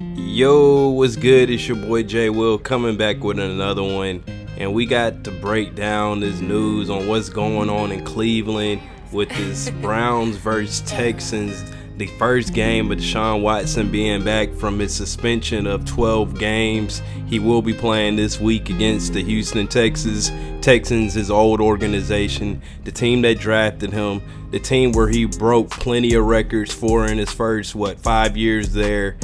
Yo, what's good? It's your boy Jay Will coming back with another one, and we got to break down this news on what's going on in Cleveland with this Browns versus Texans. The first game of Deshaun Watson being back from his suspension of 12 games. He will be playing this week against the Houston Texans, his old organization, the team that drafted him, the team where he broke plenty of records for in his first, 5 years there.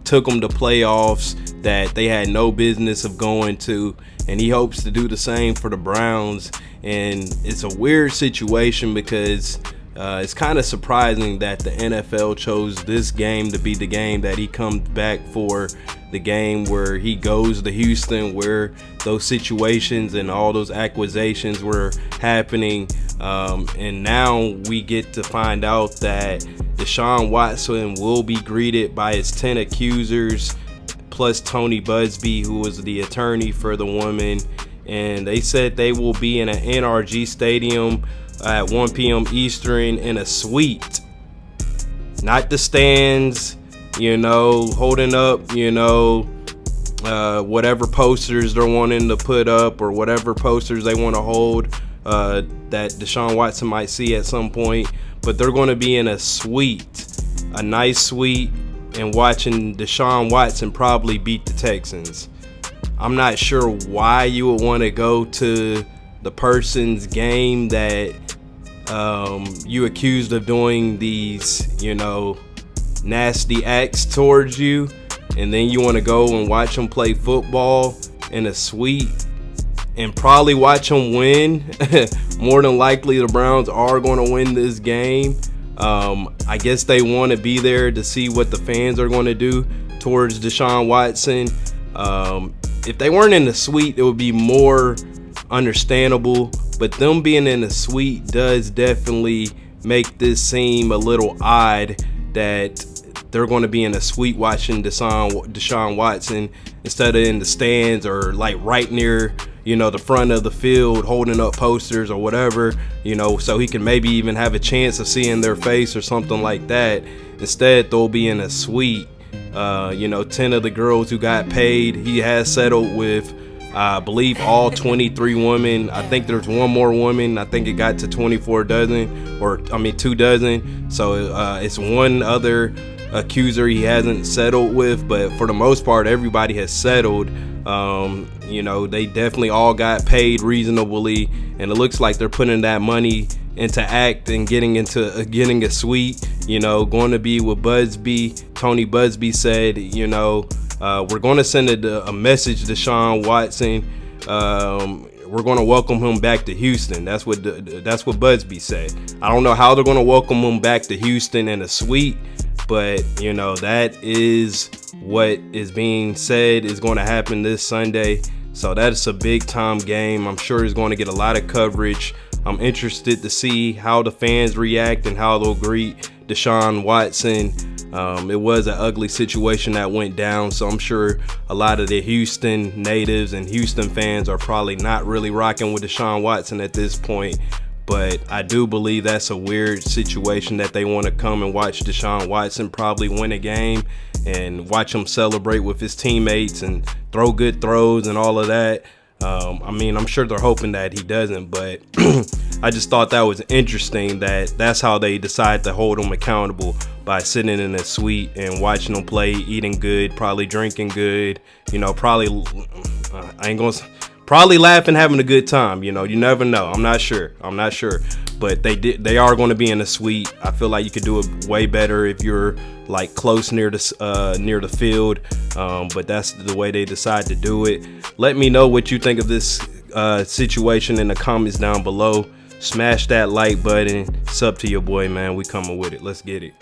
Took them to playoffs that they had no business of going to, and he hopes to do the same for the Browns. And it's a weird situation because it's kind of surprising that the NFL chose this game to be the game that he comes back for, the game where he goes to Houston, where those situations and all those accusations were happening. And now we get to find out that Deshaun Watson will be greeted by his 10 accusers, plus Tony Buzbee, who was the attorney for the woman. And they said they will be in an NRG stadium at 1 p.m. Eastern in a suite. Not the stands, holding up, whatever posters they're wanting to put up or whatever posters they want to hold that Deshaun Watson might see at some point. But they're going to be in a suite, a nice suite, and watching Deshaun Watson probably beat the Texans. I'm not sure why you would want to go to the person's game that you accused of doing these, nasty acts towards you, and then you want to go and watch them play football in a suite and probably watch them win. More than likely, the Browns are going to win this game. I guess they want to be there to see what the fans are going to do towards Deshaun Watson. If they weren't in the suite, it would be more understandable, but them being in the suite does definitely make this seem a little odd that they're going to be in a suite watching Deshaun Watson instead of in the stands or like right near the front of the field holding up posters or whatever, so he can maybe even have a chance of seeing their face or something like that. Instead, they'll be in a suite. 10 of the girls who got paid, he has settled with, I believe, all 23 women. I think there's one more woman. I think it got to 2 dozen. So it's one other accuser he hasn't settled with, but for the most part, everybody has settled. They definitely all got paid reasonably, and it looks like they're putting that money into act and getting a suite. Going to be with Buzbee. Tony Buzbee said, we're going to send a message to Deshaun Watson. We're going to welcome him back to Houston. That's what Buzbee said. I don't know how they're going to welcome him back to Houston in a suite, but that is what is being said is going to happen this Sunday. So that's a big time game. I'm sure it's going to get a lot of coverage. I'm interested to see how the fans react and how they'll greet Deshaun Watson. It was an ugly situation that went down, so I'm sure a lot of the Houston natives and Houston fans are probably not really rocking with Deshaun Watson at this point. But I do believe that's a weird situation that they want to come and watch Deshaun Watson probably win a game and watch him celebrate with his teammates and throw good throws and all of that. I'm sure they're hoping that he doesn't, but I just thought that was interesting that that's how they decide to hold him accountable, by sitting in a suite and watching him play, eating good, probably drinking good, probably laughing, having a good time. You never know. I'm not sure, but they are going to be in a suite. I feel like you could do it way better if you're like close near the field, but that's the way they decide to do it. Let me know what you think of this situation in the comments down below. Smash that like button. It's up to your boy, man. We coming with it. Let's get it.